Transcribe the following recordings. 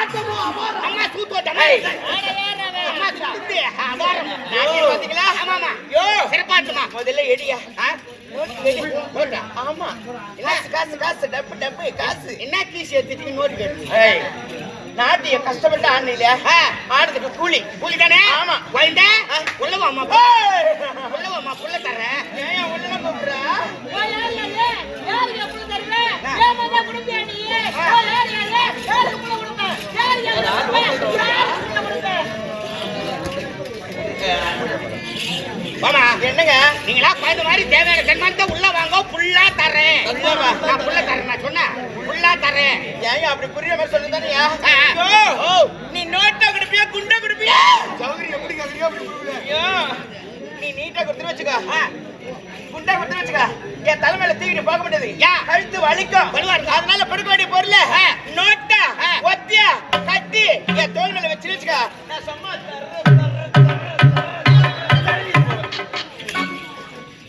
அம்மா சூத்தோட்டமா அம்மா சுத்தி அவாரம் பாத்தீங்களா? ஆமாமா சிறப்பாட்டுமா முதல்ல எடியா ஆமா காசு காசு டப்பு டப்பு காசு என்ன கீஸ் எடுத்துட்டு நோட்டு கேட்டு நாட்டிய கஷ்டப்பட்டு ஆடு இல்லையா ஆடுறதுக்கு கூலி கூலி தானே? ஆமா வாய்ந்த உள்ளவாமா உள்ளவாமா புள்ள தர்றேன் ஏன் உள்ள கூப்பிடுற என்னங்க நீங்களா குழந்தை மாதிரி தேவையான ஜன்மானத்தை உள்ள வாங்க புல்லா தரேன் நான் புள்ள தரேன் நான் சொன்னேன் புல்லா தரேன் ஏன் அப்படி புரிய மாதிரி சொல்லு தானே நீ நோட்டை கொடுப்பியா குண்டை கொடுப்பியா சௌகரி எப்படி கேக்குறியோ அப்படி நீ நீட்டா கொடுத்துட்டு வச்சுக்கோ குண்டா கொடுத்து வச்சுக்க என் தலைமையில தூக்கிட்டு போக முடியாது ஏன் கழுத்து வலிக்கும் அதனால படுக்க வேண்டிய பொருள் நோட்டா ஒத்தியா கட்டி என் தோல் மேல வச்சு வச்சுக்க நான் சும்மா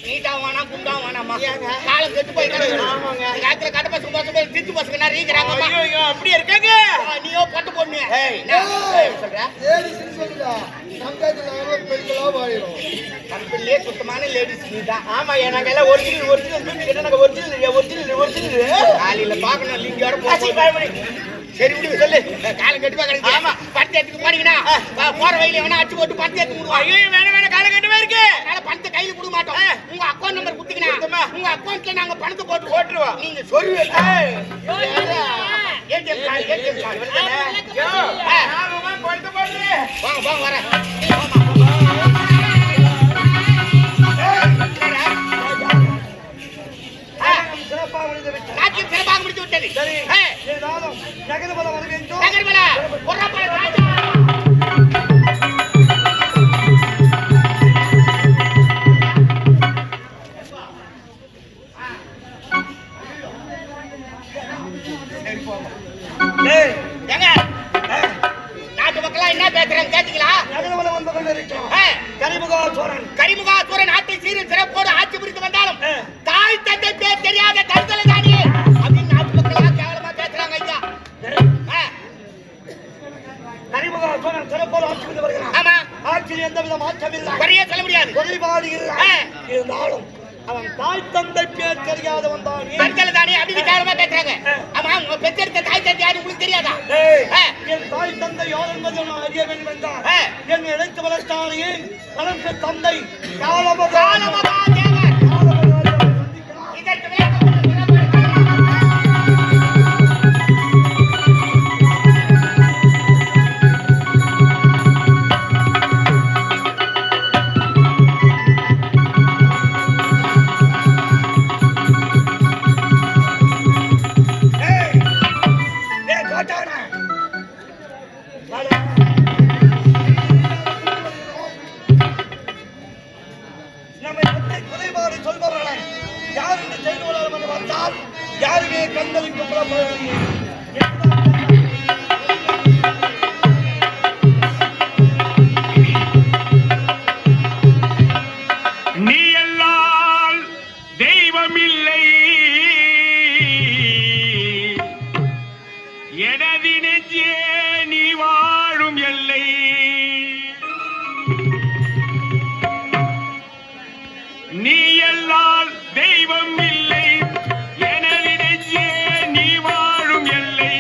நீட்டா வேணா குண்டா வேணாமா காலம் கெட்டு போய் காலத்துல கட்ட பசங்க பசங்க திட்டு பசங்க நிறைய இருக்கிறாங்க அப்படி இருக்காங்க நீயோ பட்டு பொண்ணு கம்பெனிலே சுத்தமான லேடிஸ் நீதான் ஆமா எனக்கு எல்லாம் original original original original original காலையில பாக்கணும் லிங்கோட போய் சரி விடுங்க சொல்லு காலம் கட்டி பாக்க ஆமா பத்து எடுத்துக்கு போனீங்கன்னா போற வயல வேணா அடிச்சு போட்டு பத்து எடுத்து விடுவோம் ஐயோ வேணா வேணா காலம் கட்டவே இருக்கு அதனால பணத்தை கையில கொடுக்க மாட்டோம் உங்க அக்கௌண்ட் நம்பர் குடுத்தீங்கன்னா உங்க அக்கௌண்ட்ல நாங்க பணத்தை போட்டு போட்டுருவோம் நீங்க சொல்லுங்க ஏடிஎம் கார்டு வருதுல யோ நாம பணத்தை போட்டு வாங்க வாங்க வரேன் சிறப்பாக முடித்து விட்டது நகர் பல வர வேண்டும் நகர் பல பொறப்பட ராஜா ஏங்க நாட்டு மக்களா என்ன பேசுறாங்க கேட்டீங்களா? நகர் பல வந்து கொண்டிருக்கிறோம் கரிமுகா சோரன் நாட்டை சீரும் சிறப்போடு ஆட்சி புரிந்து வந்தாலும் தாய் தந்தை பேர் தெரியாத தருதலை தானே அப்படின்னு நாட்டு மக்களா கேவலமா பேசுறாங்க ஐயா. கரிமுகா சோரன் சிறப்போடு ஆட்சி புரிந்து வருகிறான். ஆமா ஆட்சியில் எந்தவித மாற்றம் இல்லை குறைய சொல்ல முடியாது குறைபாடு இருந்தாலும் அவன் தாய் தந்தை பேர் தெரியாதவன் தான் தருதலை தானே அப்படின்னு கேவலமா பேசுறாங்க. ஆமா உங்க பெற்றெடுத்த தாய் தந்தை யாரு உங்களுக்கு தெரியாதா? என் தாய் தந்தை யார் என்பதை நான் அறிய வேண்டும் என்றார் என்னை இழைத்து வளர்த்தானே வளர்ந்த தந்தை காலமகா தேவர் இதற்கு யாருமே கண்களுக்கு நீ எல்லால் தெய்வமில்லை எனது நெஞ்சே நீ வாழும் எல்லை நீ எல்லால் தெய்வம் இல்லை எனது நெஞ்சே நீ வாழும் எல்லை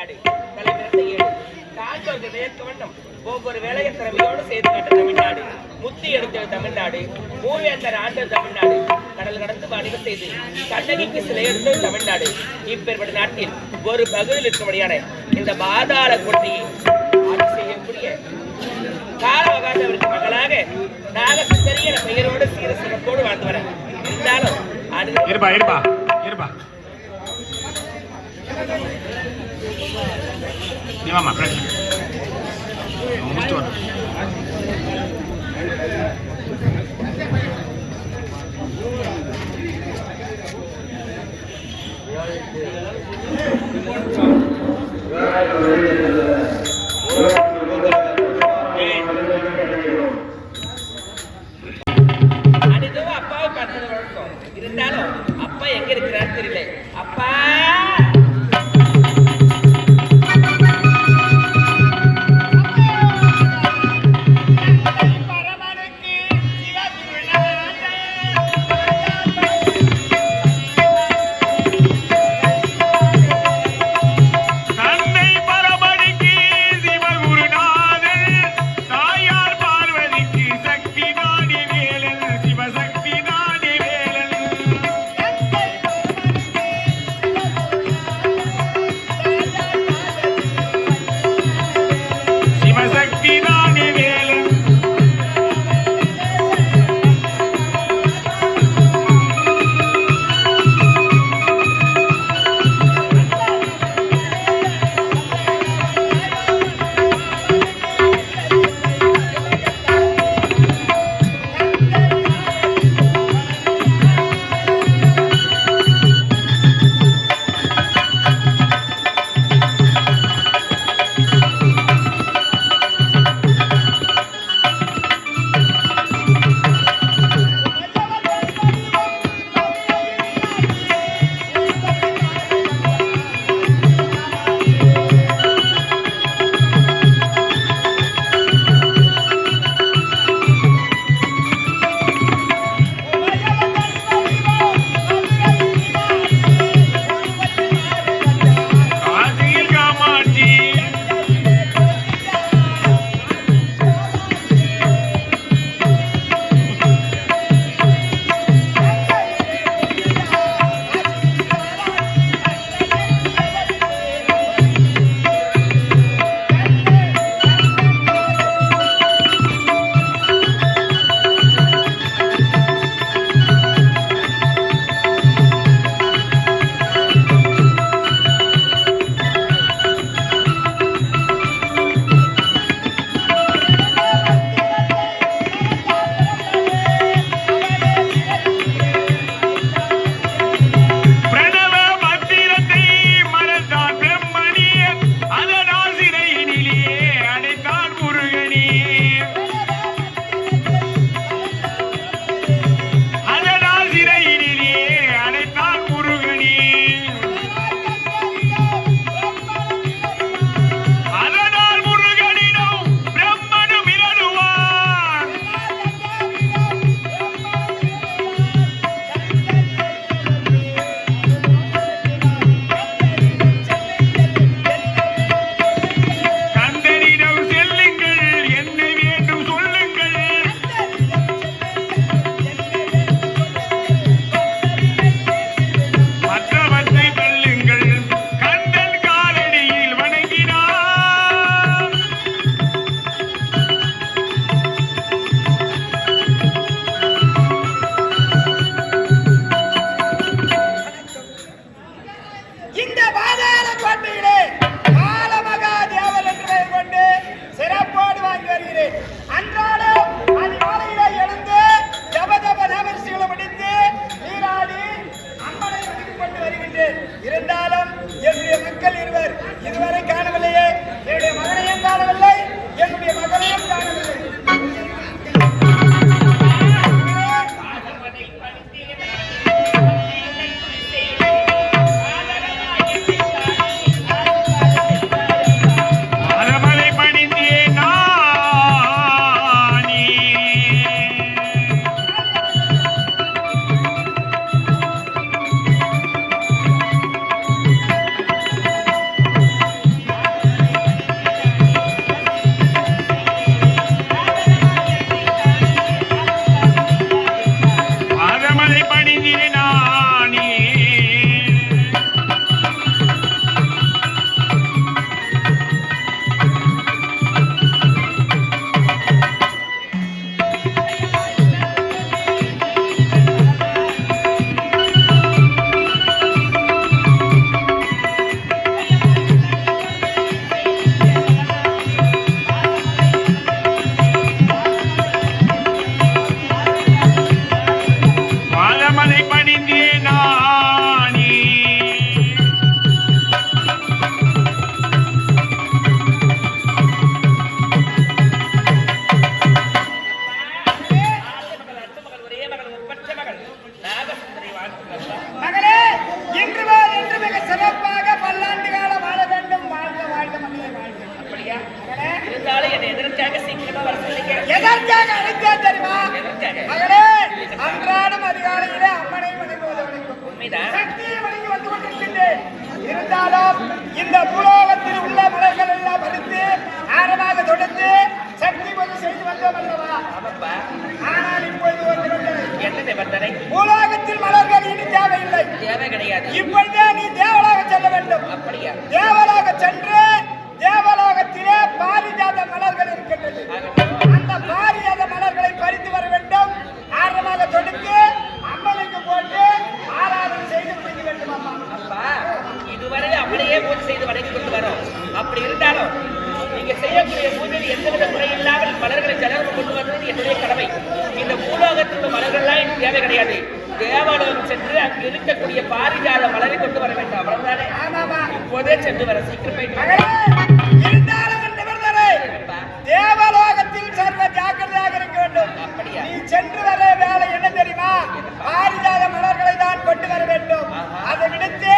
தமிழ்நாடு தலைப்பிறந்த ஏடு காண்பவர்கள் மேற்க வண்ணம் ஒவ்வொரு வேலையை திறமையோடு செய்து கட்ட தமிழ்நாடு முத்தி எடுத்த தமிழ்நாடு மூவேந்தர் ஆண்ட தமிழ்நாடு கடல் கடந்து வணிகம் செய்து கண்ணகிக்கு சிலை எடுத்த தமிழ்நாடு இப்பேற்பட்ட நாட்டில் ஒரு பகுதியில் இருக்கும்படியான இந்த பாதாள கொட்டியை ஆட்சி செய்யக்கூடிய காலவகாசவருக்கு மகளாக நாகசுந்தரிய பெயரோடு சீர சிறப்போடு வாழ்ந்து வர இருந்தாலும் அப்பாவை பார்த்தது வழக்கம் இருந்தாலும் அப்பா எங்க இருக்கிறான்னு தெரியல. அப்பா உண்மைதான். சக்தியை வணங்கி வந்து கொண்டிருக்கின்றேன். இருந்தாலும் இந்த பூலோகத்தில் உள்ள மலர்கள் எல்லாம் பறித்து ஆரமாக தொடுத்து சக்தி கொஞ்சம் செய்து வந்தோம் அல்லவா? ஆமாப்பா. ஆனால் இப்பொழுது ஒரு நிபந்தனை. என்ன நிபந்தனை? பூலோகத்தில் மலர்கள் இனி தேவையில்லை. தேவை கிடையாது. இப்பொழுதே நீ தேவலாக செல்ல வேண்டும். அப்படியா? தேவலாக சென்று தேவலோகத்திலே பாரிஜாத மலர்கள் இருக்கின்றது. அந்த பாரிஜாத மலர்களை பறித்து வர வேண்டும். ஆரமாக தொடுத்து அம்மனுக்கு போட்டு ஆராதனை செய்து முடிக்க வேண்டும். அம்மா அப்பா, இதுவரை அப்படியே பூஜை செய்து வணங்கி கொண்டு வரோம். அப்படி இருந்தாலும் நீங்க செய்யக்கூடிய பூஜையில் எந்தவித குறை இல்லாமல் மலர்களை ஜலர்ந்து கொண்டு வருவது என்னுடைய கடமை. இந்த பூலோகத்தில் உள்ள மலர்கள்லாம் எனக்கு தேவை கிடையாது. தேவலோகம் சென்று அங்கு இருக்கக்கூடிய பாரிஜாத மலரை கொண்டு வர வேண்டும். அவ்வளவுதானே? இப்போதே சென்று வர சீக்கிரம் போயிட்டு தேவலோகத்தில் சர்வ ஜாக்கிரதையாக இருக்க வேண்டும். அப்படியா? நீ சென்று வர வேலை என்ன தெரியுமா? பாரிஜாத மலர்களை தான் கொண்டு வர வேண்டும். அதை விடுத்து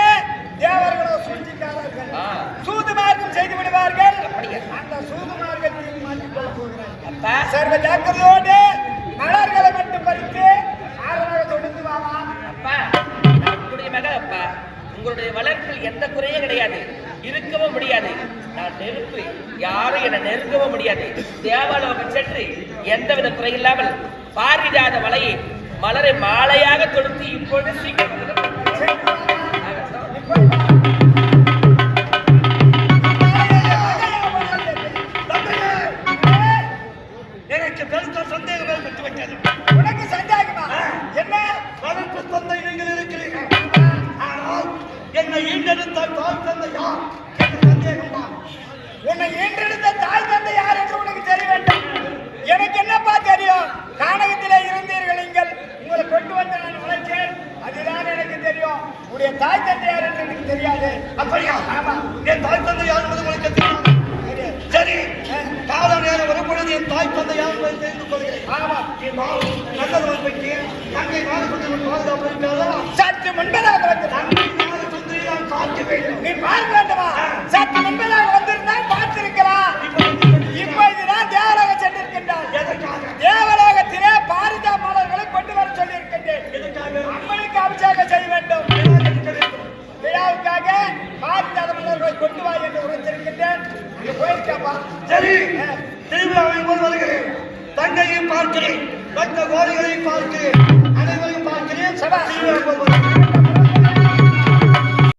தேவர்களோ சூழ்ச்சிக்காரர்கள் சூது மார்க்கம் செய்து விடுவார்கள். அந்த சூது மார்க்கத்தில் மாற்றிக்கொள்ள போகிறார்கள். சர்வ ஜாக்கிரதையோடு மலர்களை மட்டும் பறித்து ஆரமாக தொடுத்து வாமா. அப்பா, நம்முடைய மகள் அப்பா, உங்களுடைய வளர்ப்பில் எந்த குறையும் கிடையாது, இருக்கவும் முடியாது. நான் நெருப்பு, யாரும் என நெருங்கவும் முடியாது. தேவலோகம் சென்று எந்தவித குறையில்லாமல் பாரிஜாத மலையை மலரை மாலையாக தொடுத்து இப்பொழுது சீக்கிரம் எனக்கு பெருத்த சந்தேகம் ஏற்பட்டு விட்டது. உனக்கு சந்தேகமா? என்ன? வளர்ப்பு தந்தை நீங்கள் இருக்கிறீர்கள். ஆனால் என்னை ஈண்டெடுத்த தாய் தந்தை யார்? சந்தேகமா? உன்னை ஈண்டெடுத்த தாய் தந்தை யார் என்று உனக்கு தெரிய வேண்டும். எனக்கு என்னப்பா தெரியும்? கானகத்திலே இருந்தீர்கள் நீங்கள். உங்களை கொண்டு வந்து நான் வளர்த்தேன். அதுதான் எனக்கு தெரியும். உடைய தாய் தந்தை யார் என்று எனக்கு தெரியாது. அப்படியா? ஆமா. என் தாய் தந்தை யார் என்பது உங்களுக்கு தெரியும். சரி, கால நேரம் வரும்பொழுது என் தாய் தந்தை யார் என்பதை தெரிந்து கொள்கிறேன். ஆமா. நல்லது பற்றி தங்கை நாடு கொண்டு பாதுகாப்பு இருக்கிறதா? சற்று முன்பதாக வந்து தங்கை நாடு கொண்டு நான் பார்க்க வேண்டும். நீ பார்க்க வேண்டுமா? சற்று முன்பதாக வந்திருந்தால் பார்த்திருக்கலாம். இப்பொழுதுதான் தேவலோக சென்றிருக்கின்றார். தேவலோகத்திலே பாரிஜா மலர்களை கொண்டு வர சொல்லி இருக்கின்றேன். அம்மனுக்கு அபிஷேகம் செய்ய வேண்டும். விழாவுக்காக பாரிஜாத மலர்களை கொண்டு வா என்று உரைத்திருக்கின்றேன். அங்க போயிருக்காப்பா. சரி, திருவிழாவை போல் வருகிறேன். தங்கையும் பார்க்கிறேன், மற்ற கோழிகளையும் பார்க்கிறேன், அனைவரையும் பார்க்கிறேன். சபா